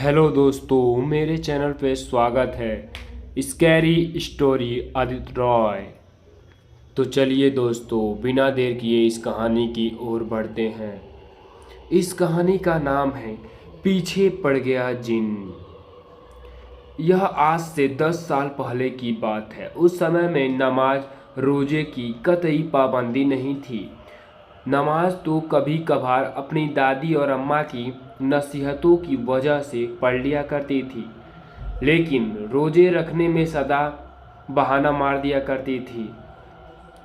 Hello दोस्तों, मेरे channel पे स्वागत है। Scary story Aditya Roy. तो चलिए दोस्तों, बिना देर किए इस कहानी की ओर बढ़ते हैं। इस कहानी का नाम है पीछे पड़ गया जिन। यह आज से 10 साल पहले की बात है। उस समय में नमाज रोजे की कतई पाबंदी नहीं थी। नमाज तो कभी कभार अपनी दादी और अम्मा की नसीहतों की वजह से पढ़ लिया करती थी, लेकिन रोजे रखने में सदा बहाना मार दिया करती थी।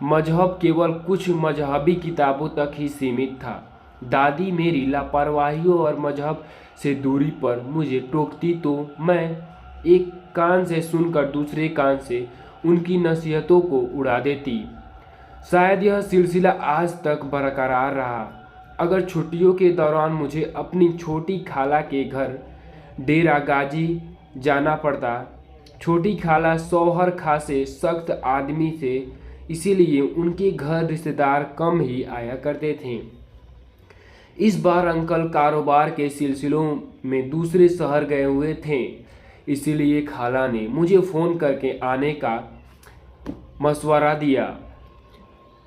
मजहब केवल कुछ मजहबी किताबों तक ही सीमित था। दादी मेरी लापरवाहियों और मजहब से दूरी पर मुझे टोकती तो मैं एक कान से सुनकर दूसरे कान से उनकी नसीहतों को उड़ा देती। शायद यह सिलसिला आज तक बरकरार रहा। अगर छुट्टियों के दौरान मुझे अपनी छोटी खाला के घर डेरा गाजी जाना पड़ता। छोटी खाला शौहर खासे सख्त आदमी थे, इसीलिए उनके घर रिश्तेदार कम ही आया करते थे। इस बार अंकल कारोबार के सिलसिलों में दूसरे शहर गए हुए थे, इसीलिए खाला ने मुझे फ़ोन करके आने का मशवरा दिया।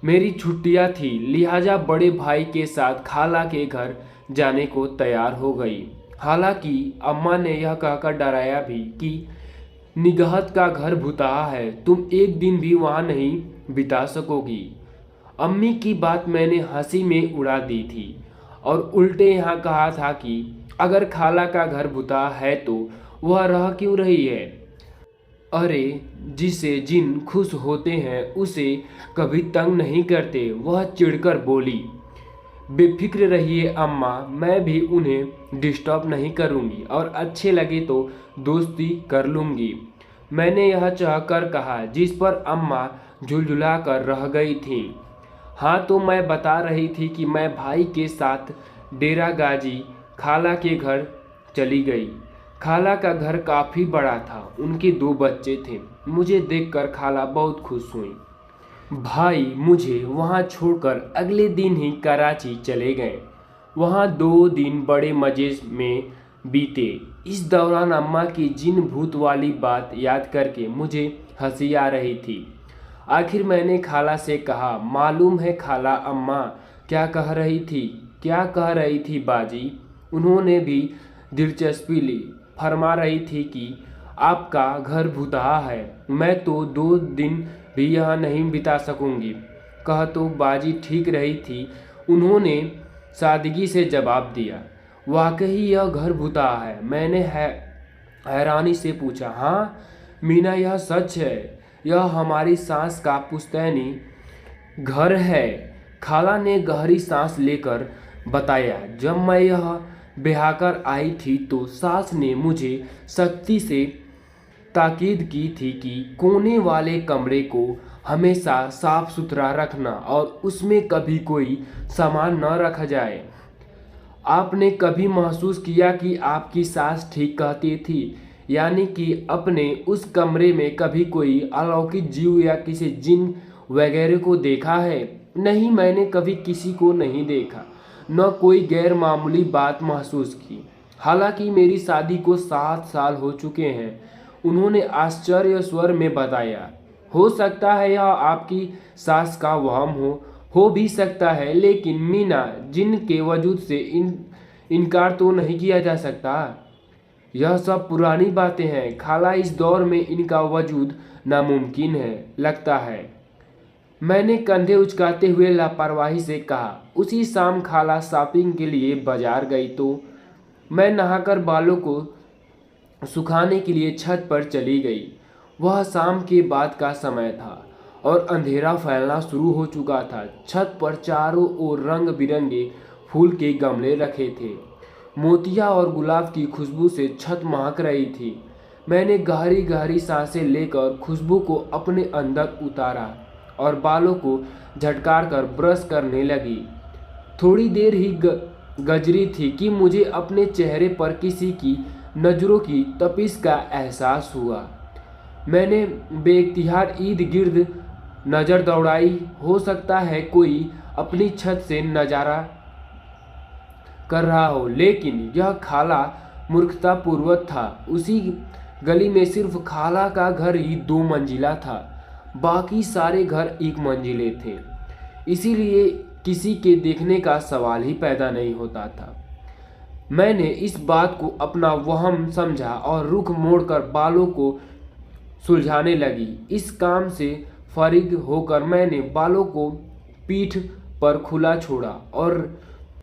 मेरी छुट्टियां थी, लिहाजा बड़े भाई के साथ खाला के घर जाने को तैयार हो गई। हालांकि अम्मा ने यह कहकर डराया भी कि निगहत का घर भुतहा है, तुम एक दिन भी वहां नहीं बिता सकोगी। अम्मी की बात मैंने हंसी में उड़ा दी थी और उल्टे यहाँ कहा था कि अगर खाला का घर भुतहा है तो वह रह क्यों रही है। अरे, जिसे जिन खुश होते हैं उसे कभी तंग नहीं करते। वह चिढ़कर बोली, बेफिक्र रहिए अम्मा, मैं भी उन्हें डिस्टर्ब नहीं करूंगी और अच्छे लगे तो दोस्ती कर लूंगी। मैंने यह चाहकर कहा, जिस पर अम्मा झुलझुला कर रह गई थीं। हाँ, तो मैं बता रही थी कि मैं भाई के साथ डेरा गाजी खाला के घर चली गई। खाला का घर काफ़ी बड़ा था, उनके 2 बच्चे थे। मुझे देखकर खाला बहुत खुश हुई। भाई मुझे वहाँ छोड़कर अगले दिन ही कराची चले गए। वहाँ 2 दिन बड़े मज़े में बीते। इस दौरान अम्मा की जिन भूत वाली बात याद करके मुझे हंसी आ रही थी। आखिर मैंने खाला से कहा, मालूम है खाला, अम्मा क्या कह रही थी? क्या कह रही थी बाजी? उन्होंने भी दिलचस्पी ली। फरमा रही थी कि आपका घर भुतहा है, मैं तो 2 दिन भी यहाँ नहीं बिता सकूंगी। कह तो बाजी ठीक रही थी, उन्होंने सादगी से जवाब दिया। वाकई यह घर भुतहा है? मैंने हैरानी से पूछा। हाँ मीना, यह सच है। यह हमारी सास का पुश्तैनी घर है। खाला ने गहरी सांस लेकर बताया। जब मैं यह ब्याहकर आई थी तो सास ने मुझे सख्ती से ताकीद की थी कि कोने वाले कमरे को हमेशा साफ सुथरा रखना और उसमें कभी कोई सामान न रखा जाए। आपने कभी महसूस किया कि आपकी सास ठीक कहती थी? यानी कि अपने उस कमरे में कभी कोई अलौकिक जीव या किसी जिन वगैरह को देखा है? नहीं, मैंने कभी किसी को नहीं देखा, न कोई गैर मामूली बात महसूस की। हालांकि मेरी शादी को 7 साल हो चुके हैं, उन्होंने आश्चर्य स्वर में बताया। हो सकता है यह आपकी सास का वहम हो भी सकता है, लेकिन मीना, जिन के वजूद से इनकार तो नहीं किया जा सकता। यह सब पुरानी बातें हैं खाला, इस दौर में इनका वजूद नामुमकिन है लगता है। मैंने कंधे उचकाते हुए लापरवाही से कहा। उसी शाम खाला शॉपिंग के लिए बाजार गई तो मैं नहाकर बालों को सुखाने के लिए छत पर चली गई। वह शाम के बाद का समय था और अंधेरा फैलना शुरू हो चुका था। छत पर चारों ओर रंग बिरंगे फूल के गमले रखे थे। मोतिया और गुलाब की खुशबू से छत महक रही थी। मैंने गहरी गहरी सांसें लेकर खुशबू को अपने अंदर उतारा और बालों को झटकार कर ब्रश करने लगी। थोड़ी देर ही गजरी थी कि मुझे अपने चेहरे पर किसी की नज़रों की तपिश का एहसास हुआ। मैंने बेइख्तियार इर्द गिर्द नज़र दौड़ाई। हो सकता है कोई अपनी छत से नज़ारा कर रहा हो, लेकिन यह खाला मूर्खतापूर्वक था। उसी गली में सिर्फ खाला का घर ही 2 मंजिला था, बाकी सारे घर 1 मंजिले थे। इसीलिए किसी के देखने का सवाल ही पैदा नहीं होता था। मैंने इस बात को अपना वहम समझा और रुख मोड़कर बालों को सुलझाने लगी। इस काम से फारिग होकर मैंने बालों को पीठ पर खुला छोड़ा और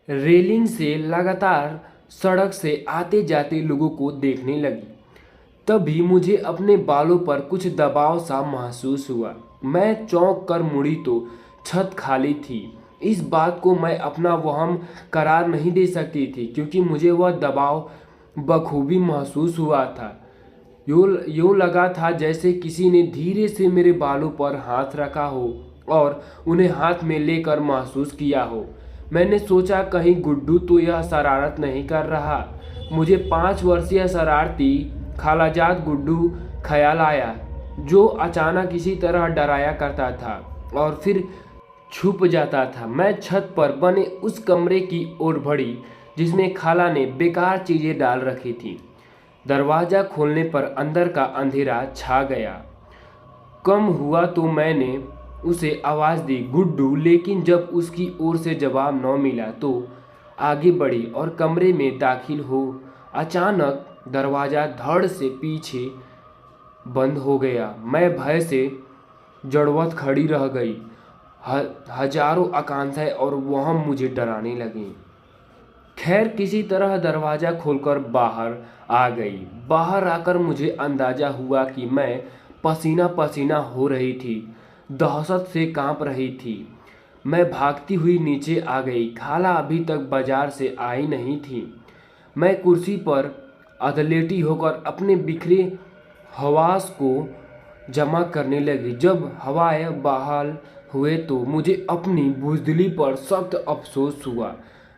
रेलिंग से लगातार सड़क से आते जाते लोगों को देखने लगी। तभी मुझे अपने बालों पर कुछ दबाव सा महसूस हुआ। मैं चौंक कर मुड़ी तो छत खाली थी। इस बात को मैं अपना वहम करार नहीं दे सकती थी, क्योंकि मुझे वह दबाव बखूबी महसूस हुआ था। यूँ लगा था जैसे किसी ने धीरे से मेरे बालों पर हाथ रखा हो और उन्हें हाथ में लेकर महसूस किया हो। मैंने सोचा कहीं गुड्डू तो यह शरारत नहीं कर रहा। मुझे 5 वर्षीय शरारती खालाजाद गुड्डू ख्याल आया, जो अचानक इसी तरह डराया करता था और फिर छुप जाता था। मैं छत पर बने उस कमरे की ओर बढ़ी जिसमें खाला ने बेकार चीज़ें डाल रखी थी। दरवाज़ा खोलने पर अंदर का अंधेरा छा गया। कम हुआ तो मैंने उसे आवाज़ दी, गुड्डू, लेकिन जब उसकी ओर से जवाब न मिला तो आगे बढ़ी और कमरे में दाखिल हो। अचानक दरवाज़ा धड़ से पीछे बंद हो गया। मैं भय से जड़वत खड़ी रह गई। हजारों आकांक्षाएं और वहम मुझे डराने लगी। खैर, किसी तरह दरवाज़ा खोलकर बाहर आ गई। बाहर आकर मुझे अंदाज़ा हुआ कि मैं पसीना पसीना हो रही थी, दहशत से कांप रही थी। मैं भागती हुई नीचे आ गई। खाला अभी तक बाजार से आई नहीं थी। मैं कुर्सी पर अधलेटी होकर अपने बिखरे हवास को जमा करने लगी। जब हवाएं बहाल हुए तो मुझे अपनी बुज़दिली पर सख्त अफसोस हुआ।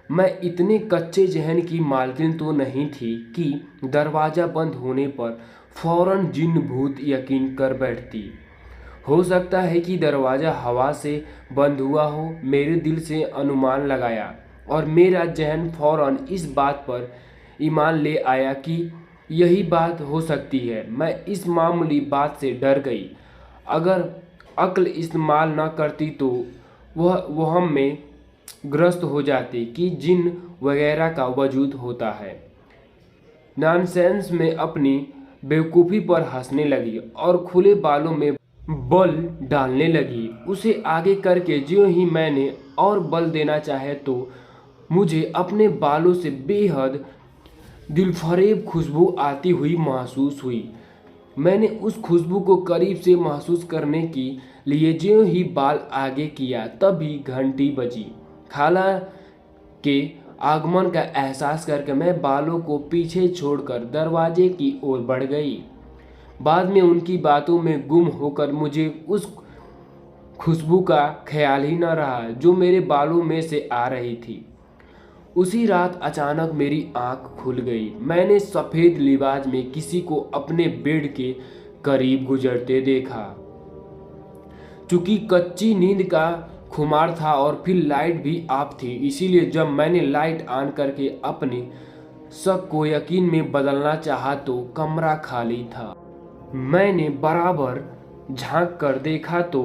मैं इतने कच्चे जहन की मालकिन तो नहीं थी कि दरवाज़ा बंद होने पर फौरन जिन्न भूत यकीन कर बैठती। हो सकता है कि दरवाज़ा हवा से बंद हुआ हो। मेरे दिल से अनुमान लगाया और मेरा जहन फौरन इस बात पर ईमान ले आया कि यही बात हो सकती है। मैं इस मामूली बात से डर गई। अगर अक्ल इस्तेमाल न करती तो वह वहम में ग्रस्त हो जाती कि जिन वगैरह का वजूद होता है। नॉनसेंस में अपनी बेवकूफ़ी पर हंसने लगी और खुले बालों में बल डालने लगी। उसे आगे करके ज्यों ही मैंने और बल देना चाहे तो मुझे अपने बालों से बेहद दिलफरेब खुशबू आती हुई महसूस हुई। मैंने उस खुशबू को करीब से महसूस करने के लिए ज्यों ही बाल आगे किया, तभी घंटी बजी। खाला के आगमन का एहसास करके मैं बालों को पीछे छोड़कर दरवाजे की ओर बढ़ गई। बाद में उनकी बातों में गुम होकर मुझे उस खुशबू का ख्याल ही न रहा जो मेरे बालों में से आ रही थी। उसी रात अचानक मेरी आंख खुल गई। मैंने सफ़ेद लिबास में किसी को अपने बेड के करीब गुजरते देखा। चूँकि कच्ची नींद का खुमार था और फिर लाइट भी ऑफ थी, इसीलिए जब मैंने लाइट ऑन करके अपने शक को यकीन में बदलना चाहा तो कमरा खाली था। मैंने बराबर झांक कर देखा तो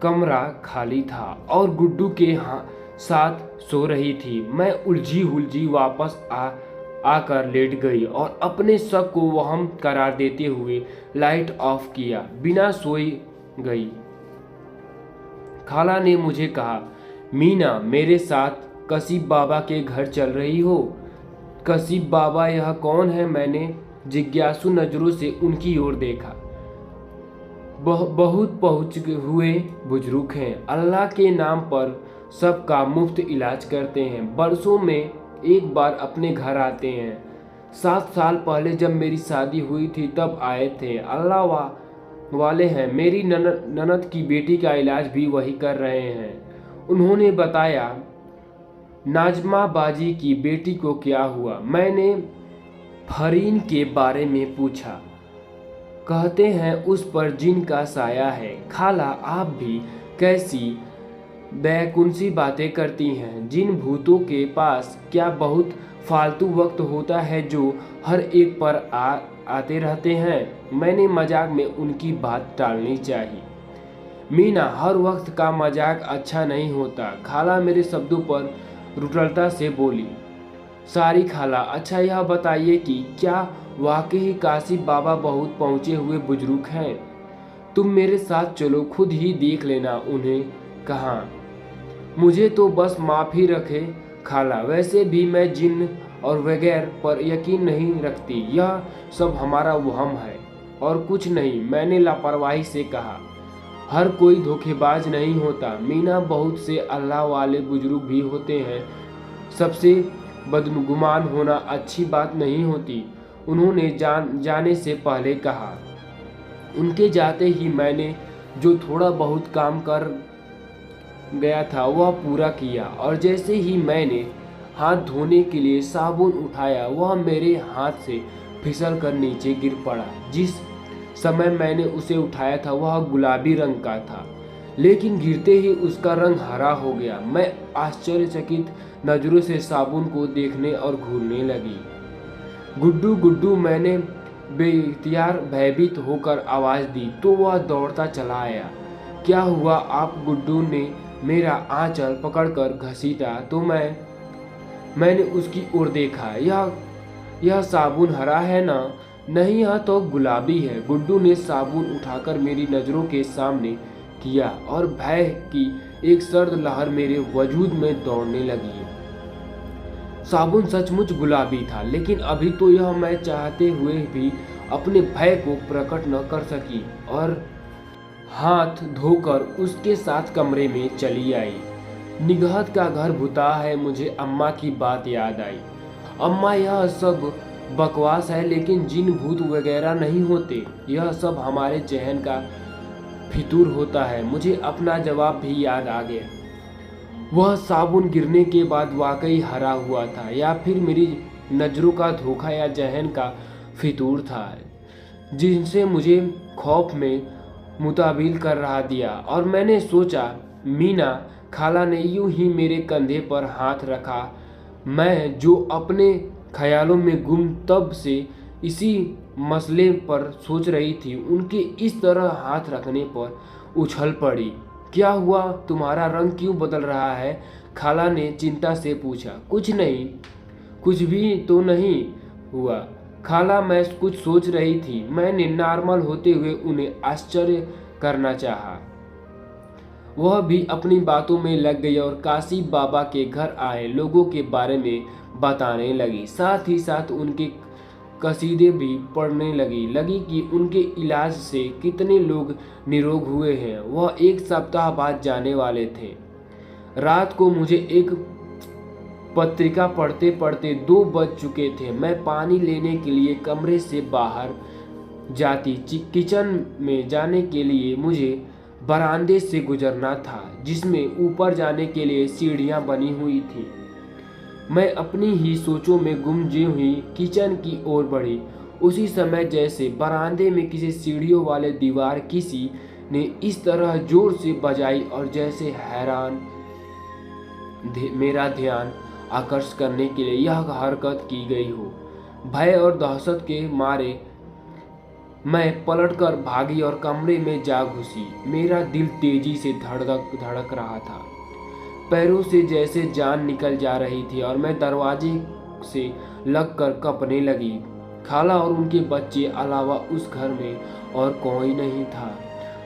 कमरा खाली था और गुड्डू के साथ सो रही थी। मैं उलझी उलझी वापस आकर लेट गई और अपने शक को वहम करार देते हुए लाइट ऑफ किया। बिना सोई गई। खाला ने मुझे कहा, मीना, मेरे साथ कसीब बाबा के घर चल रही हो। कसीब बाबा यह कौन है? मैंने जिज्ञासु नज़रों से उनकी ओर देखा। बहुत पहुँच हुए बुजुर्ग हैं। अल्लाह के नाम पर सबका मुफ्त इलाज करते हैं। बरसों में एक बार अपने घर आते हैं। 7 साल पहले जब मेरी शादी हुई थी तब आए थे। अल्लाह वाले हैं। मेरी ननद की बेटी का इलाज भी वही कर रहे हैं। उन्होंने बताया, नाजमा बाजी की बेटी को क्या हुआ? मैंने फरीन के बारे में पूछा। कहते हैं उस पर जिन का साया है। खाला, आप भी कैसी बैकुंसी बातें करती हैं। जिन भूतों के पास क्या बहुत फालतू वक्त होता है जो हर एक पर आते रहते हैं। मैंने मजाक में उनकी बात टालनी चाहिए। मीना, हर वक्त का मजाक अच्छा नहीं होता। खाला मेरे शब्दों पर रुटलता से बोली। सारी खाला, अच्छा यह बताइए कि क्या वाकई काशी बाबा बहुत पहुँचे हुए बुजुर्ग हैं? तुम मेरे साथ चलो, खुद ही देख लेना उन्हें कहाँ। मुझे तो बस माफ़ी रखे खाला, वैसे भी मैं जिन और वगैरह पर यकीन नहीं रखती। यह सब हमारा वहम है और कुछ नहीं, मैंने लापरवाही से कहा। हर कोई धोखेबाज नहीं होता मीना, बहुत से अल्लाह वाले बुजुर्ग भी होते हैं। सबसे बदगुमान होना अच्छी बात नहीं होती, उन्होंने जाने से पहले कहा। उनके जाते ही मैंने जो थोड़ा बहुत काम कर गया था वह पूरा किया, और जैसे ही मैंने हाथ धोने के लिए साबुन उठाया वह मेरे हाथ से फिसल कर नीचे गिर पड़ा। जिस समय मैंने उसे उठाया था वह गुलाबी रंग का था, लेकिन गिरते ही उसका रंग हरा हो गया। मैं आश्चर्यचकित नजरों से साबुन को देखने और घूरने लगी। गुड्डू गुड्डू, मैंने बेइख्तियार भयभीत होकर आवाज़ दी तो वह दौड़ता चला आया। क्या हुआ आप? गुड्डू ने मेरा आंचल पकड़कर घसीटा तो मैंने उसकी ओर देखा। यह साबुन हरा है ना? नहीं, यह तो गुलाबी है। गुड्डू ने साबुन उठाकर मेरी नज़रों के सामने किया और भय की एक सर्द लहर मेरे वजूद में दौड़ने लगी। साबुन सचमुच गुलाबी था, लेकिन अभी तो यह मैं चाहते हुए भी अपने भय को प्रकट न कर सकी और हाथ धोकर उसके साथ कमरे में चली आई। निगहत का घर भूता है। मुझे अम्मा की बात याद आई। अम्मा, यह सब बकवास है, लेकिन जिन भूत वगैरह नहीं होते, यह सब हमारे जहन का फितूर होता है। मुझे अपना जवाब भी याद आ गया। वह साबुन गिरने के बाद वाकई हरा हुआ था, या फिर मेरी नज़रों का धोखा या जहन का फितूर था जिनसे मुझे खौफ में मुताबिल कर रहा दिया। और मैंने सोचा, मीना खाला ने यूं ही मेरे कंधे पर हाथ रखा। मैं जो अपने ख्यालों में गुम तब से इसी मसले पर सोच रही थी, उनके इस तरह हाथ रखने पर उछल पड़ी। क्या हुआ? तुम्हारा रंग क्यों बदल रहा है? खाला ने चिंता से पूछा। कुछ नहीं, कुछ भी तो नहीं हुआ खाला, मैं कुछ सोच रही थी। मैंने नॉर्मल होते हुए उन्हें आश्चर्य करना चाहा। वह भी अपनी बातों में लग गई और काशी बाबा के घर आए लोगों के बारे में बताने लगी। साथ ही साथ उनके कसीदे भी पढ़ने लगी कि उनके इलाज से कितने लोग निरोग हुए हैं। वह एक सप्ताह बाद जाने वाले थे। रात को मुझे एक पत्रिका पढ़ते पढ़ते 2 बज चुके थे। मैं पानी लेने के लिए कमरे से बाहर जाती। किचन में जाने के लिए मुझे बरामदे से गुजरना था, जिसमें ऊपर जाने के लिए सीढ़ियां बनी हुई थी। मैं अपनी ही सोचों में गुम हुई किचन की ओर बढ़ी। उसी समय जैसे बरामदे में किसी सीढ़ियों वाले दीवार किसी ने इस तरह जोर से बजाई और जैसे हैरान मेरा ध्यान आकर्षित करने के लिए यह हरकत की गई हो। भय और दहशत के मारे मैं पलटकर भागी और कमरे में जा घुसी। मेरा दिल तेजी से धड़क रहा था। पैरों से जैसे जान निकल जा रही थी और मैं दरवाजे से लगकर कँपने लगी। खाला और उनके बच्चे अलावा उस घर में और कोई नहीं था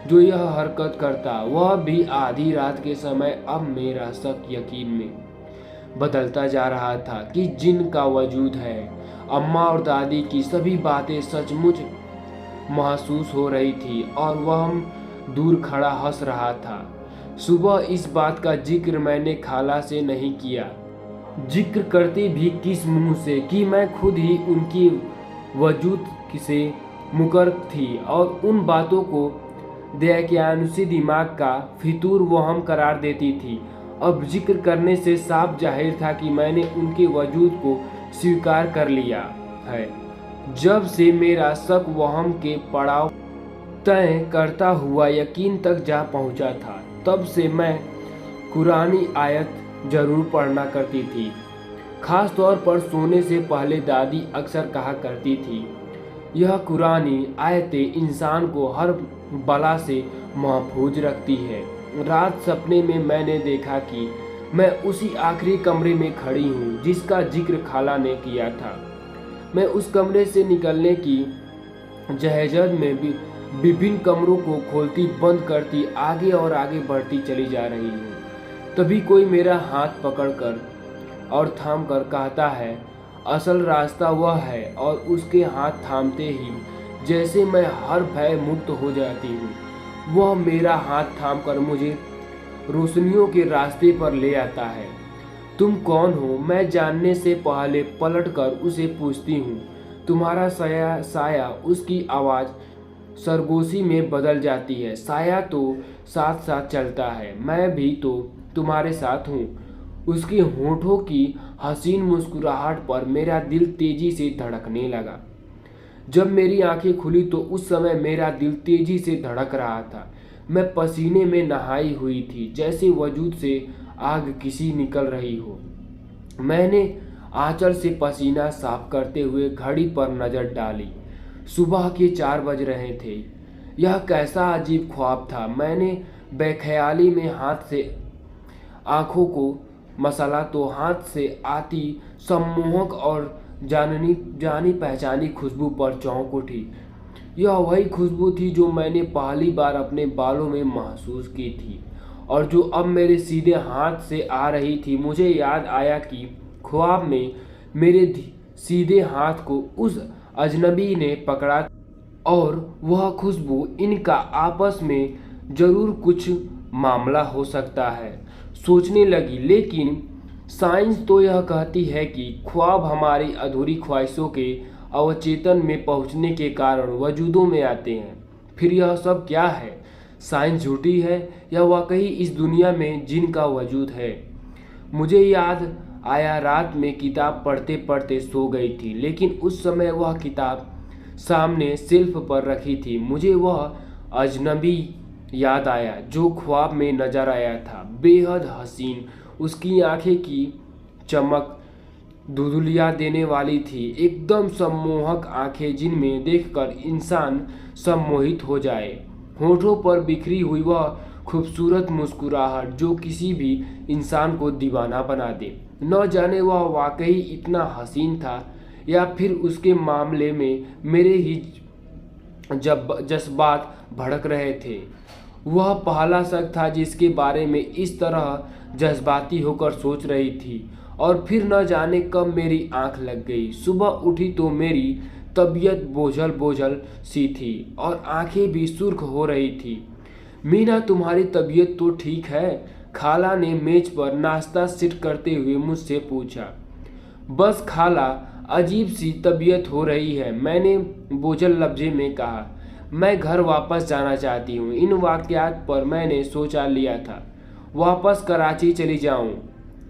जो यह हरकत करता। वह भी आधी रात के समय। अब मेरा शक यकीन में बदलता जा रहा था कि जिन का वजूद है। अम्मा और दादी की सभी बातें सचमुच महसूस हो रही थी और वह दूर खड़ा हंस रहा था। सुबह इस बात का जिक्र मैंने खाला से नहीं किया। जिक्र करती भी किस मुंह से कि मैं खुद ही उनकी वजूद से मुकर थी और उन बातों को दयानुसी दिमाग का फितूर वहम करार देती थी। अब जिक्र करने से साफ जाहिर था कि मैंने उनके वजूद को स्वीकार कर लिया है। जब से मेरा शक वहम के पड़ाव तय करता हुआ यकीन तक जा पहुंचा था, तब से मैं कुरानी आयत जरूर पढ़ना करती थी। खास तौर पर सोने से पहले दादी अक्सर कहा करती थी, यह कुरानी आयतें इंसान को हर बला से महफूज रखती है। रात सपने में मैंने देखा कि मैं उसी आखिरी कमरे में खड़ी हूँ जिसका जिक्र खाला ने किया था। मैं उस कमरे से निकलने की जहजद में भी विभिन्न कमरों को खोलती बंद करती आगे और आगे बढ़ती चली जा रही हूँ। तभी कोई मेरा हाथ पकड़कर और थाम कर कहता है, असल रास्ता वह है, और उसके हाथ थामते ही जैसे मैं हर भय मुक्त हो जाती हूँ। वह मेरा हाथ थामकर मुझे रोशनियों के रास्ते पर ले आता है। तुम कौन हो? मैं जानने से पहले पलटकर उसे पूछती हूँ। तुम्हारा साया उसकी आवाज़ सरगोशी में बदल जाती है। साया तो साथ साथ चलता है, मैं भी तो तुम्हारे साथ हूँ। उसकी होठों की हसीन मुस्कुराहट पर मेरा दिल तेजी से धड़कने लगा। जब मेरी आंखें खुली तो उस समय मेरा दिल तेजी से धड़क रहा था। मैं पसीने में नहाई हुई थी, जैसे वजूद से आग किसी निकल रही हो। मैंने आंचल से पसीना साफ करते हुए घड़ी पर नजर डाली। सुबह के 4 बज रहे थे। यह कैसा अजीब ख्वाब था। मैंने बेख्याली में हाथ से आंखों को मसला तो हाथ से आती सम्मोहक और जानी पहचानी खुशबू पर चौंक उठी। यह वही खुशबू थी जो मैंने पहली बार अपने बालों में महसूस की थी और जो अब मेरे सीधे हाथ से आ रही थी। मुझे याद आया कि ख्वाब में मेरे सीधे हाथ को उस अजनबी ने पकड़ा और वह खुशबू, इनका आपस में जरूर कुछ मामला हो सकता है, सोचने लगी। लेकिन साइंस तो यह कहती है कि ख्वाब हमारी अधूरी ख्वाहिशों के अवचेतन में पहुंचने के कारण वजूदों में आते हैं। फिर यह सब क्या है? साइंस झूठी है या वाकई इस दुनिया में जिन का वजूद है? मुझे याद आया रात में किताब पढ़ते पढ़ते सो गई थी, लेकिन उस समय वह किताब सामने शेल्फ पर रखी थी। मुझे वह अजनबी याद आया जो ख्वाब में नजर आया था, बेहद हसीन। उसकी आंखें की चमक धुंधलिया देने वाली थी, एकदम सम्मोहक आंखें जिनमें देखकर इंसान सम्मोहित हो जाए। होठों पर बिखरी हुई वह खूबसूरत मुस्कुराहट जो किसी भी इंसान को दीवाना बना दे। न जाने वह वाकई इतना हसीन था या फिर उसके मामले में मेरे ही जज्बात भड़क रहे थे। वह पहला शख्स था जिसके बारे में इस तरह जज्बाती होकर सोच रही थी। और फिर न जाने कब मेरी आंख लग गई। सुबह उठी तो मेरी तबीयत बोझल बोझल सी थी और आंखें भी सुर्ख हो रही थी। मीना, तुम्हारी तबीयत तो ठीक है? खाला ने मेज पर नाश्ता सेट करते हुए मुझसे पूछा। बस खाला, अजीब सी तबीयत हो रही है, मैंने बोझल लफ्जे में कहा। मैं घर वापस जाना चाहती हूँ। इन वाक़यात पर मैंने सोचा लिया था वापस कराची चली जाऊँ,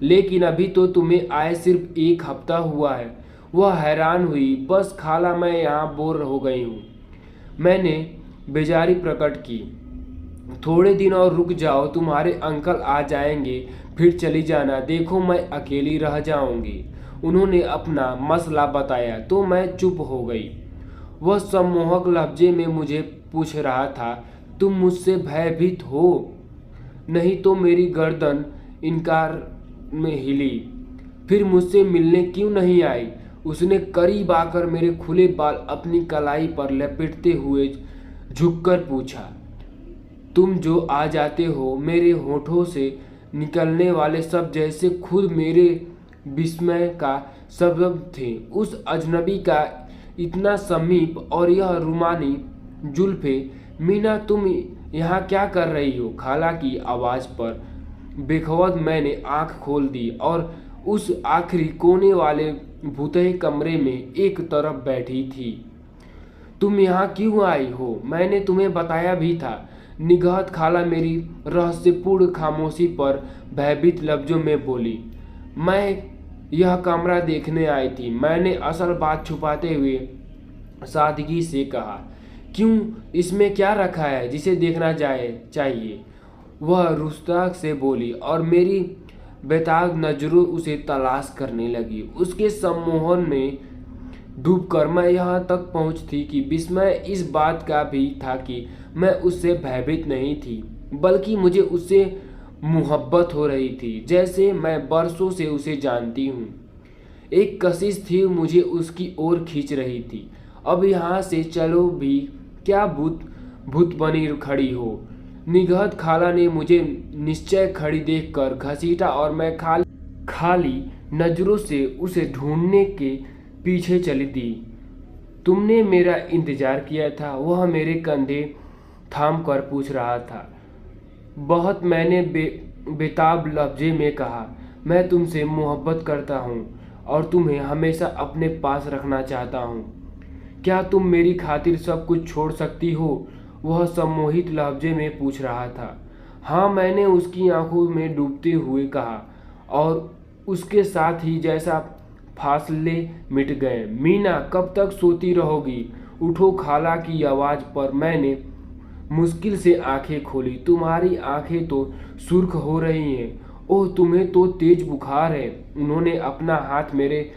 लेकिन अभी तो तुम्हें आए सिर्फ 1 हफ्ता हुआ है। वह हैरान हुई। बस खाला, मैं यहाँ बोर हो गई हूँ। मैंने बेजारी प्रकट की। थोड़े दिन और रुक जाओ, तुम्हारे अंकल आ जाएंगे, फिर चली जाना। देखो मैं अकेली रह जाऊंगी। उन्होंने अपना मसला बताया तो मैं चुप हो गई। वह सम्मोहक लहजे में मुझे पूछ रहा था, तुम मुझसे भयभीत हो? नहीं तो मेरी गर्दन इनकार में हिली। फिर मुझसे मिलने क्यों नहीं आई? उसने करीब आकर मेरे खुले बाल अपनी कलाई पर लपेटते हुए झुककर पूछा। तुम जो आ जाते हो, मेरे होठों से निकलने वाले शब्द जैसे खुद मेरे विस्मय का सबब थे। उस अजनबी का इतना समीप और यह रुमानी जुल्फे। मीना, तुम यहाँ क्या कर रही हो? खाला की आवाज़ पर बेखौफ मैंने आंख खोल दी और उस आखिरी कोने वाले भूतहे कमरे में एक तरफ बैठी थी। तुम यहाँ क्यों आई हो? मैंने तुम्हें बताया भी था। निगहत खाला मेरी रहस्यपूर्ण खामोशी पर भयभीत लफ्जों में बोली। मैं यह कमरा देखने आई थी। मैंने असल बात छुपाते हुए सादगी से कहा। क्यों? इसमें क्या रखा है जिसे देखना चाहिए? वह रुस्ताख से बोली और मेरी बेताब नजरों उसे तलाश करने लगी। उसके सम्मोहन में डूबकर मैं यहाँ तक पहुँच थी कि विस्मय इस बात का भी था कि मैं उससे भयभीत नहीं थी, बल्कि मुझे उससे मोहब्बत हो रही थी, जैसे मैं बरसों से उसे जानती हूँ। एक कशिश थी मुझे उसकी ओर खींच रही थी। अब यहाँ से चलो भी, क्या भूत भूत बनी खड़ी हो। निगहत खाला ने मुझे निश्चय खड़ी देखकर घसीटा और मैं खाली नजरों से उसे ढूंढने के पीछे चली दी। तुमने मेरा इंतजार किया था, वह मेरे कंधे थाम कर पूछ रहा था। बहुत, मैंने बेताब लफ्जे में कहा। मैं तुमसे मोहब्बत करता हूँ और तुम्हें हमेशा अपने पास रखना चाहता हूँ। क्या तुम मेरी खातिर सब कुछ छोड़ सकती हो? वह सम्मोहित लहजे में पूछ रहा था। हाँ, मैंने उसकी आंखों में डूबते हुए कहा, और उसके साथ ही जैसा फासले मिट गए। मीना, कब तक सोती रहोगी? उठो। खाला की आवाज़ पर मैंने मुश्किल से आंखें खोली। तुम्हारी आंखें तो सुर्ख हो रही हैं। ओह, तुम्हें तो तेज बुखार है, उन्होंने अपना हाथ मेरे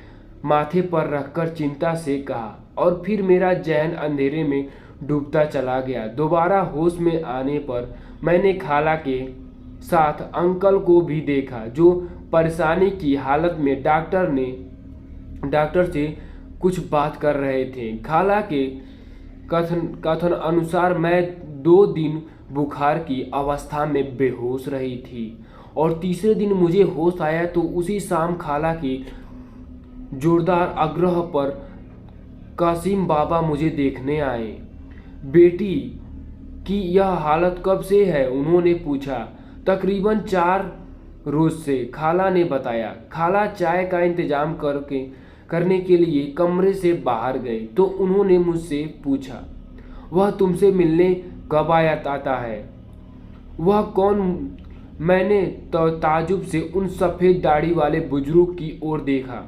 माथे पर रखकर चिंता से कहा, और फिर मेरा जहन अंधेरे में डूबता चला गया। दोबारा होश में आने पर मैंने खाला के साथ अंकल को भी देखा, जो परेशानी की हालत में डॉक्टर से कुछ बात कर रहे थे। खाला के कथन अनुसार मैं 2 दिन बुखार की अवस्था में बेहोश रही थी, और तीसरे दिन मुझे होश आया तो उसी शाम खाला की जोरदार आग्रह पर कासिम बाबा मुझे देखने आए। बेटी की यह हालत कब से है? उन्होंने पूछा। तकरीबन 4 रोज से, खाला ने बताया। खाला चाय का इंतजाम करने के लिए कमरे से बाहर गए तो उन्होंने मुझसे पूछा, वह तुमसे मिलने कब आता है? वह कौन? मैंने तो ताजुब से उन सफ़ेद दाढ़ी वाले बुजुर्ग की ओर देखा,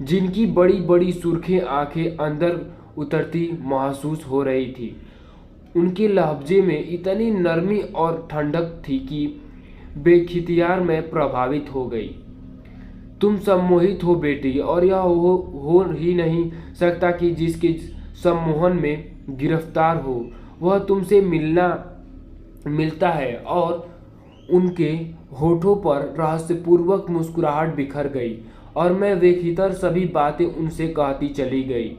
जिनकी बड़ी बड़ी सुर्खी आंखें अंदर उतरती महसूस हो रही थी। उनके लहजे में इतनी नरमी और ठंडक थी कि बेख्तियार मैं प्रभावित हो गई। तुम सम्मोहित हो बेटी, और यह हो ही नहीं सकता कि जिसके सम्मोहन में गिरफ्तार हो वह तुमसे मिलता है। और उनके होठों पर रहस्यपूर्वक मुस्कुराहट बिखर गई, और मैं बेखितर सभी बातें उनसे कहती चली गई।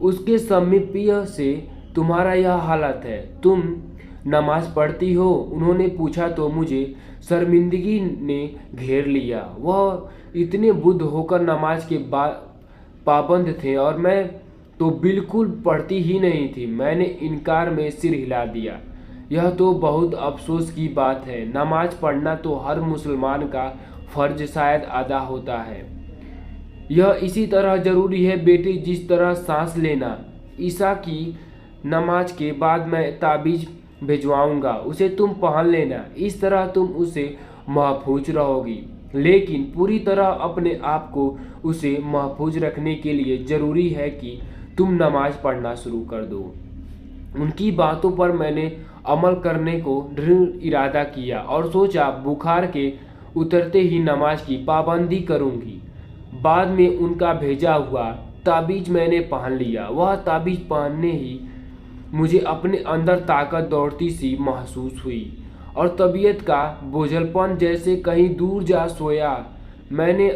उसके समीपीय से, तुम्हारा यह हालत है, तुम नमाज पढ़ती हो? उन्होंने पूछा तो मुझे शर्मिंदगी ने घेर लिया। वह इतने बुद्ध होकर नमाज के पाबंद थे, और मैं तो बिल्कुल पढ़ती ही नहीं थी। मैंने इनकार में सिर हिला दिया। यह तो बहुत अफसोस की बात है। नमाज पढ़ना तो हर मुसलमान का फर्ज शायद अदा होता है। यह इसी तरह ज़रूरी है बेटी जिस तरह सांस लेना। ईसा की नमाज के बाद मैं ताबीज़ भिजवाऊंगा, उसे तुम पहन लेना। इस तरह तुम उसे महफूज रहोगी, लेकिन पूरी तरह अपने आप को उसे महफूज रखने के लिए ज़रूरी है कि तुम नमाज पढ़ना शुरू कर दो। उनकी बातों पर मैंने अमल करने को दृढ़ इरादा किया और सोचा बुखार के उतरते ही नमाज की पाबंदी करूंगी। बाद में उनका भेजा हुआ ताबीज़ मैंने पहन लिया। वह ताबीज़ पहनने ही मुझे अपने अंदर ताकत दौड़ती सी महसूस हुई और तबीयत का बोझलपन जैसे कहीं दूर जा सोया। मैंने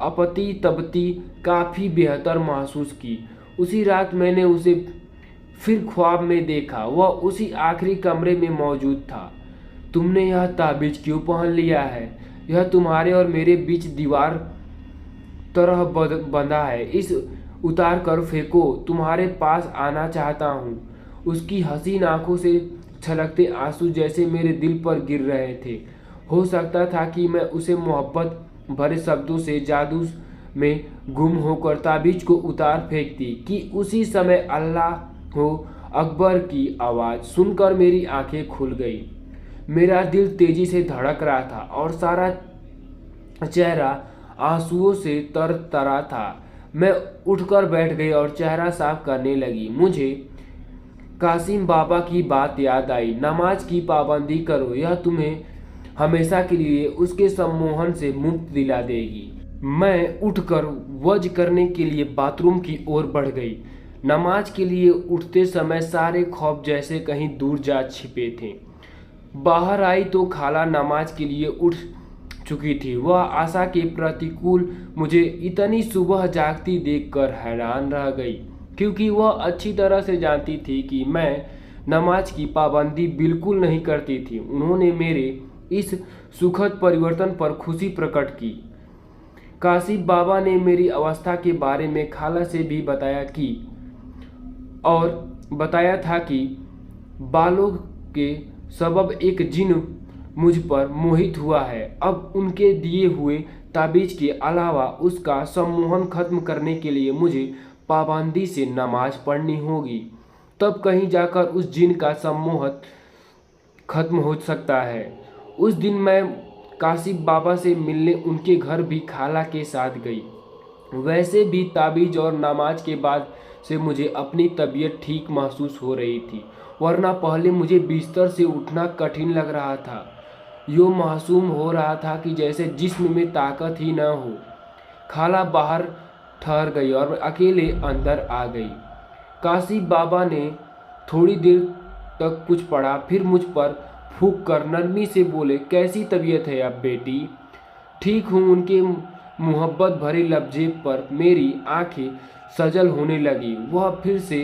अपती तबती काफ़ी बेहतर महसूस की। उसी रात मैंने उसे फिर ख्वाब में देखा। वह उसी आखिरी कमरे में मौजूद था। तुमने यह ताबीज़ क्यों पहन लिया है? यह तुम्हारे और मेरे बीच दीवार तरह बंधा है। इस उतार कर फेंको। तुम्हारे पास आना चाहता हूँ। उसकी हसीन आंखों से छलकते आंसू जैसे मेरे दिल पर गिर रहे थे। हो सकता था कि मैं उसे मोहब्बत भरे शब्दों से जादू में गुम होकर ताबीज़ को उतार फेंकती कि उसी समय अल्लाह हो अकबर की आवाज़ सुनकर मेरी आंखें खुल गई। मेरा दिल तेजी से धड़क रहा था और सारा चेहरा आंसुओं से तरतरा था। मैं उठकर बैठ गई और चेहरा साफ करने लगी। मुझे कासिम बाबा की बात याद आई। नमाज की पाबंदी करो, यह तुम्हें हमेशा के लिए उसके सम्मोहन से मुक्त दिला देगी। मैं उठकर वज़ करने के लिए बाथरूम की ओर बढ़ गई। नमाज के लिए उठते समय सारे खौफ जैसे कहीं दूर जा छिपे थे। बाहर आई तो खाला नमाज के लिए उठ चुकी थी। वह आशा के प्रतिकूल मुझे इतनी सुबह जागती देखकर हैरान रह गई, क्योंकि वह अच्छी तरह से जानती थी कि मैं नमाज की पाबंदी बिल्कुल नहीं करती थी। उन्होंने मेरे इस सुखद परिवर्तन पर खुशी प्रकट की। काशिफ बाबा ने मेरी अवस्था के बारे में खाला से भी बताया था कि बालों के सबब एक जिन मुझ पर मोहित हुआ है। अब उनके दिए हुए ताबीज के अलावा उसका सम्मोहन खत्म करने के लिए मुझे पाबंदी से नमाज पढ़नी होगी। तब कहीं जाकर उस जिन का सम्मोहन खत्म हो सकता है। उस दिन मैं काशिफ बाबा से मिलने उनके घर भी खाला के साथ गई। वैसे भी ताबीज और नमाज के बाद से मुझे अपनी तबीयत ठीक महसूस हो रही थी, वरना पहले मुझे बिस्तर से उठना कठिन लग रहा था। यूँ मासूम हो रहा था कि जैसे जिस्म में ताकत ही न हो। खाला बाहर ठहर गई और अकेले अंदर आ गई। काशिफ बाबा ने थोड़ी देर तक कुछ पढ़ा, फिर मुझ पर फूंक कर नरमी से बोले, कैसी तबीयत है अब बेटी? ठीक हूँ। उनके मोहब्बत भरे लफ्ज़े पर मेरी आंखें सजल होने लगी। वह फिर से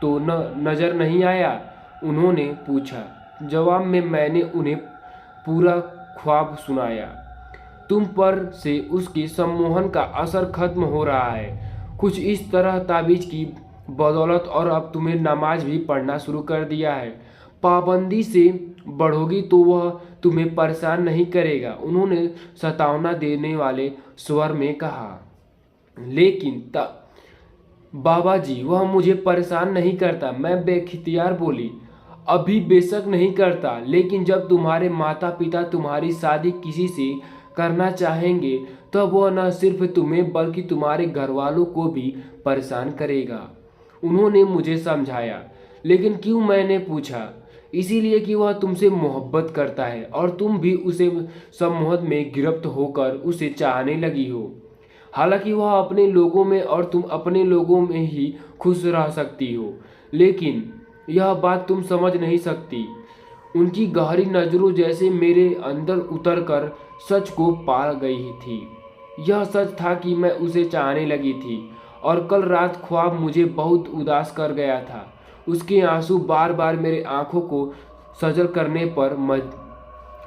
तो नज़र नहीं आया? उन्होंने पूछा। जवाब में मैंने उन्हें पूरा ख्वाब सुनाया। तुम पर से उसके सम्मोहन का असर खत्म हो रहा है, कुछ इस तरह ताबीज की बदौलत, और अब तुम्हें नमाज भी पढ़ना शुरू कर दिया है। पाबंदी से बढ़ोगी तो वह तुम्हें परेशान नहीं करेगा, उन्होंने सतावना देने वाले स्वर में कहा। लेकिन बाबा जी, वह मुझे परेशान नहीं करता, मैं बेख्तियार बोली। अभी बेशक नहीं करता, लेकिन जब तुम्हारे माता पिता तुम्हारी शादी किसी से करना चाहेंगे तब वह न सिर्फ तुम्हें बल्कि तुम्हारे घर वालों को भी परेशान करेगा, उन्होंने मुझे समझाया। लेकिन क्यों? मैंने पूछा। इसीलिए कि वह तुमसे मोहब्बत करता है और तुम भी उसे सम्मोहन में गिरफ्त होकर उसे चाहने लगी हो। हालांकि वह अपने लोगों में और तुम अपने लोगों में ही खुश रह सकती हो, लेकिन यह बात तुम समझ नहीं सकती। उनकी गहरी नज़रों जैसे मेरे अंदर उतरकर सच को पा गई थी। यह सच था कि मैं उसे चाहने लगी थी, और कल रात ख्वाब मुझे बहुत उदास कर गया था। उसके आंसू बार बार मेरे आंखों को सजल करने पर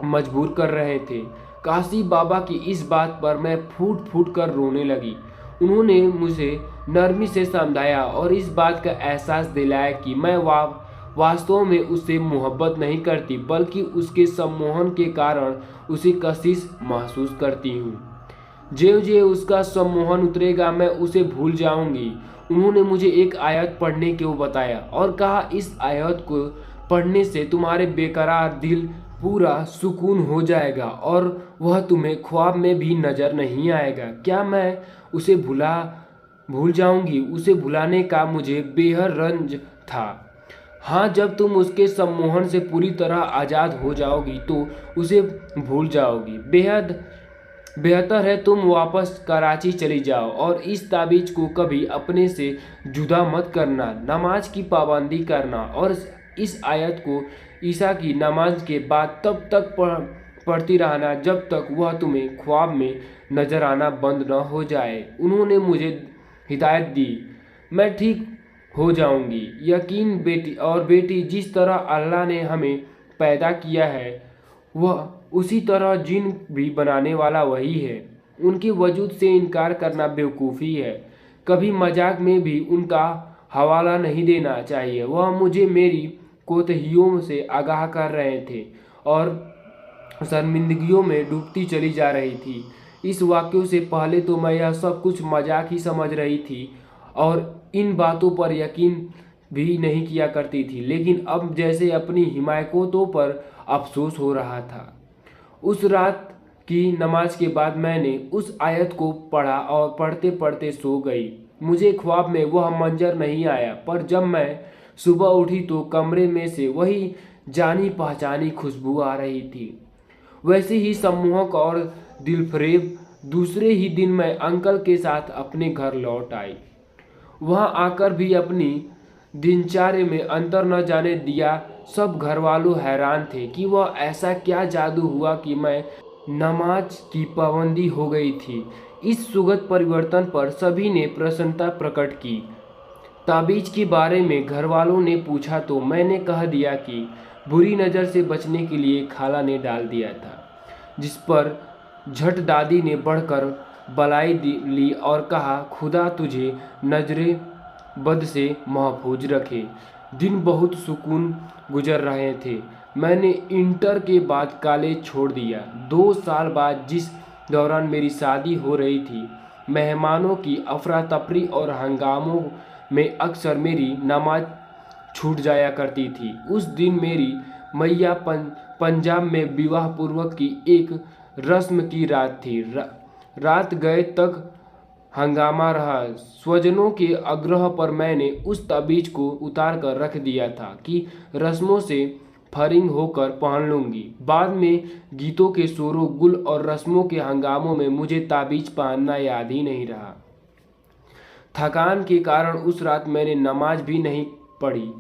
मजबूर कर रहे थे। काशिफ बाबा की इस बात पर मैं फूट फूट कर रोने लगी। उन्होंने मुझे नरमी से समझाया और इस बात का एहसास दिलाया कि मैं वास्तव में उससे मोहब्बत नहीं करती, बल्कि उसके सम्मोहन के कारण उसे कशिश महसूस करती हूँ। ज्यों ज्यों उसका सम्मोहन उतरेगा मैं उसे भूल जाऊंगी। उन्होंने मुझे एक आयत पढ़ने को बताया और कहा, इस आयत को पढ़ने से तुम्हारे बेकरार दिल पूरा सुकून हो जाएगा और वह तुम्हें ख्वाब में भी नज़र नहीं आएगा। क्या मैं उसे भूल जाऊंगी? उसे भुलाने का मुझे बेहद रंज था। हाँ, जब तुम उसके सम्मोहन से पूरी तरह आज़ाद हो जाओगी तो उसे भूल जाओगी। बेहतर है तुम वापस कराची चली जाओ और इस ताबीज को कभी अपने से जुदा मत करना। नमाज की पाबंदी करना और इस आयत को ईसा की नमाज के बाद तब तक पढ़ती रहना जब तक वह तुम्हें ख्वाब में नजर आना बंद न हो जाए। उन्होंने मुझे हिदायत दी। मैं ठीक हो जाऊंगी। यकीन बेटी, जिस तरह अल्लाह ने हमें पैदा किया है वह उसी तरह जिन भी बनाने वाला वही है। उनके वजूद से इनकार करना बेवकूफ़ी है। कभी मजाक में भी उनका हवाला नहीं देना चाहिए। वह मुझे मेरी कोताहियों से आगाह कर रहे थे और शर्मिंदगियों में डूबती चली जा रही थी। इस वाक़ये से पहले तो मैं यह सब कुछ मजाक ही समझ रही थी और इन बातों पर यकीन भी नहीं किया करती थी, लेकिन अब जैसे अपनी हिमायतों पर अफसोस हो रहा था। उस रात की नमाज के बाद मैंने उस आयत को पढ़ा और पढ़ते पढ़ते सो गई। मुझे ख्वाब में वह मंजर नहीं आया, पर जब मैं सुबह उठी तो कमरे में से वही जानी पहचानी खुशबू आ रही थी। वैसे ही सम्मोहक और दिलफरेब दूसरे ही दिन मैं अंकल के साथ अपने घर लौट आई। वहां आकर भी अपनी दिनचर्या में अंतर न जाने दिया। सब घर वालों हैरान थे कि वह ऐसा क्या जादू हुआ कि मैं नमाज की पाबंदी हो गई थी। इस सुखद परिवर्तन पर सभी ने प्रसन्नता प्रकट की। ताबीज के बारे में घर वालों ने पूछा तो मैंने कह दिया कि बुरी नज़र से बचने के लिए खाला ने डाल दिया था, जिस पर झट दादी ने बढ़कर बलाई ली और कहा, खुदा तुझे नजरे बद से महफूज रखे। दिन बहुत सुकून गुजर रहे थे। मैंने इंटर के बाद कॉलेज छोड़ दिया। 2 साल बाद, जिस दौरान मेरी शादी हो रही थी, मेहमानों की अफरा तफरी और हंगामों में अक्सर मेरी नमाज छूट जाया करती थी। उस दिन मेरी मैया पंजाब में विवाह पूर्वक की एक रस्म की रात थी। रात गए तक हंगामा रहा। स्वजनों के आग्रह पर मैंने उस ताबीज को उतार कर रख दिया था कि रस्मों से फरिंग होकर पहन लूंगी। बाद में गीतों के शोरों गुल और रस्मों के हंगामों में मुझे ताबीज पहनना याद ही नहीं रहा। थकान के कारण उस रात मैंने नमाज भी नहीं पढ़ी।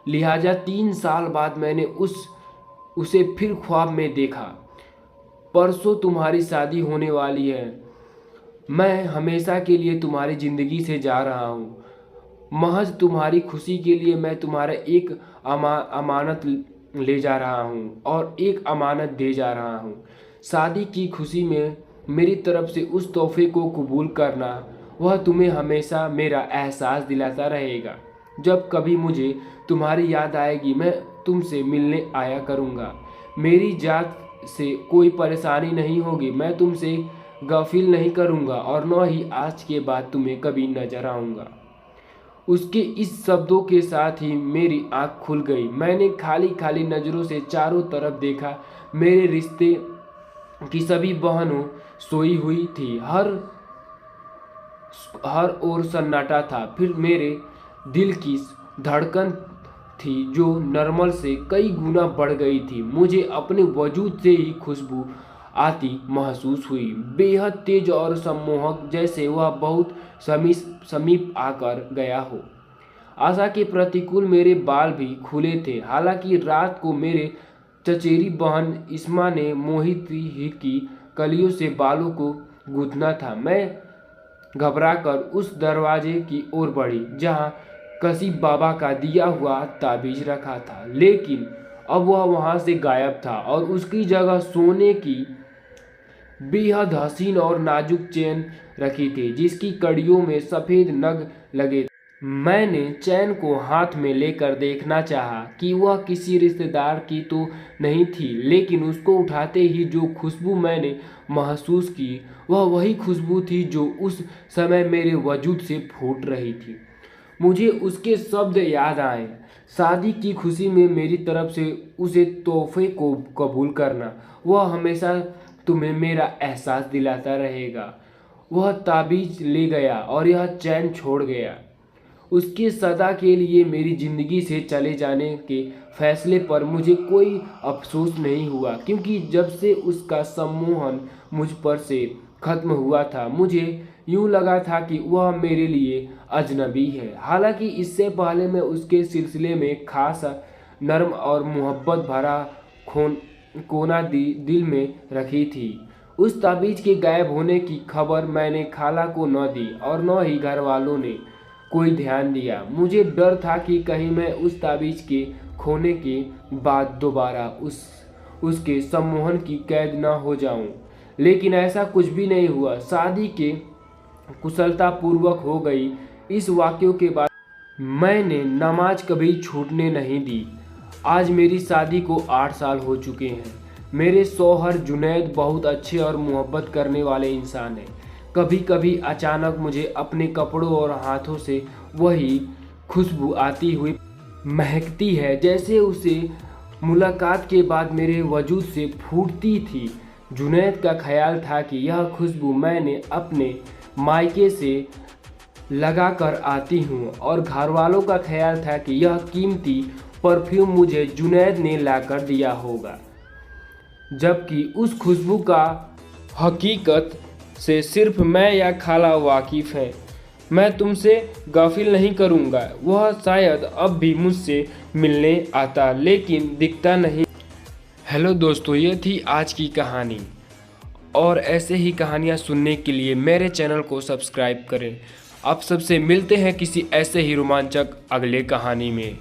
लिहाजा 3 साल बाद मैंने उसे फिर ख्वाब में देखा। परसों तुम्हारी शादी होने वाली है। मैं हमेशा के लिए तुम्हारी ज़िंदगी से जा रहा हूँ। महज तुम्हारी खुशी के लिए मैं तुम्हारा एक अमानत ले जा रहा हूँ और एक अमानत दे जा रहा हूँ। शादी की खुशी में मेरी तरफ से उस तोहफे को कबूल करना। वह तुम्हें हमेशा मेरा एहसास दिलाता रहेगा। जब कभी मुझे तुम्हारी याद आएगी मैं तुमसे मिलने आया करूँगा। मेरी जात से कोई परेशानी नहीं होगी। मैं तुमसे गाफिल नहीं करूँगा और न ही आज के बाद तुम्हें कभी नजर आऊँगा। उसके इस शब्दों के साथ ही मेरी आँख खुल गई। मैंने खाली खाली नज़रों से चारों तरफ देखा। मेरे रिश्ते की सभी बहनों सोई हुई थी। हर ओर सन्नाटा था। फिर मेरे दिल की धड़कन थी जो नॉर्मल से कई गुना बढ़ गई थी। मुझे अपने वजूद से ही खुशबू आती महसूस हुई, बेहद तेज और सम्मोहक, जैसे वह बहुत समीप आकर गया हो। आशा के प्रतिकूल मेरे बाल भी खुले थे। हालांकि रात को मेरे चचेरी बहन इस्मा ने मोहित ही की कलियों से बालों को गूंथना था। मैं घबराकर उस दरवाजे की ओर बढ़ी जहां कसीब बाबा का दिया हुआ ताबीज रखा था, लेकिन अब वह वहां से गायब था और उसकी जगह सोने की बेहद हसीन और नाजुक चेन रखी थी जिसकी कड़ियों में सफ़ेद नग लगे थे। मैंने चैन को हाथ में लेकर देखना चाहा कि वह किसी रिश्तेदार की तो नहीं थी, लेकिन उसको उठाते ही जो खुशबू मैंने महसूस की वह वही खुशबू थी जो उस समय मेरे वजूद से फूट रही थी। मुझे उसके शब्द याद आए, शादी की खुशी में मेरी तरफ से उसे तोहफे को कबूल करना। वह हमेशा तुम्हें मेरा एहसास दिलाता रहेगा। वह ताबीज ले गया और यह चैन छोड़ गया। उसके सदा के लिए मेरी ज़िंदगी से चले जाने के फैसले पर मुझे कोई अफसोस नहीं हुआ, क्योंकि जब से उसका सम्मोहन मुझ पर से ख़त्म हुआ था मुझे यूँ लगा था कि वह मेरे लिए अजनबी है। हालांकि इससे पहले मैं उसके सिलसिले में खास नर्म और मोहब्बत भरा कोना दिल में रखी थी। उस ताबीज के गायब होने की खबर मैंने खाला को न दी और न ही घर वालों ने कोई ध्यान दिया। मुझे डर था कि कहीं मैं उस ताबीज के खोने के बाद दोबारा उसके सम्मोहन की कैद न हो जाऊं, लेकिन ऐसा कुछ भी नहीं हुआ। शादी के कुशलतापूर्वक हो गई। इस वाक़ये के बाद मैंने नमाज कभी छूटने नहीं दी। आज मेरी शादी को 8 साल हो चुके हैं। मेरे शौहर जुनैद बहुत अच्छे और मोहब्बत करने वाले इंसान हैं। कभी कभी अचानक मुझे अपने कपड़ों और हाथों से वही खुशबू आती हुई महकती है जैसे उसे मुलाकात के बाद मेरे वजूद से फूटती थी। जुनैद का ख्याल था कि यह खुशबू मैंने अपने मायके से लगा कर आती हूँ और घरवालों का ख्याल था कि यह कीमती परफ्यूम मुझे जुनैद ने लाकर दिया होगा। जबकि उस खुशबू का हकीकत से सिर्फ मैं या खाला वाकिफ़ हैं। मैं तुमसे गाफिल नहीं करूँगा। वह शायद अब भी मुझसे मिलने आता लेकिन दिखता नहीं। हेलो दोस्तों, ये थी आज की कहानी और ऐसे ही कहानियाँ सुनने के लिए मेरे चैनल को सब्सक्राइब करें। आप सबसे मिलते हैं किसी ऐसे ही रोमांचक अगले कहानी में।